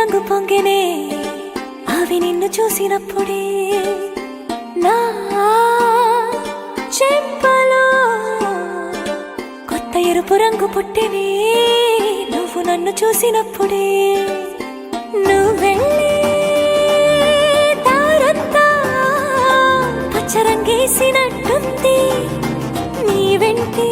రంగు పొంగినే అవి నిన్ను చూసినప్పుడే నా చెంపలో కొత్త ఎరుపు రంగు పుట్టినే నువ్వు నన్ను చూసినప్పుడే నువ్వెళ్ళే దారంతా పచ్చరంగేసినట్టుంది నీ వెంటే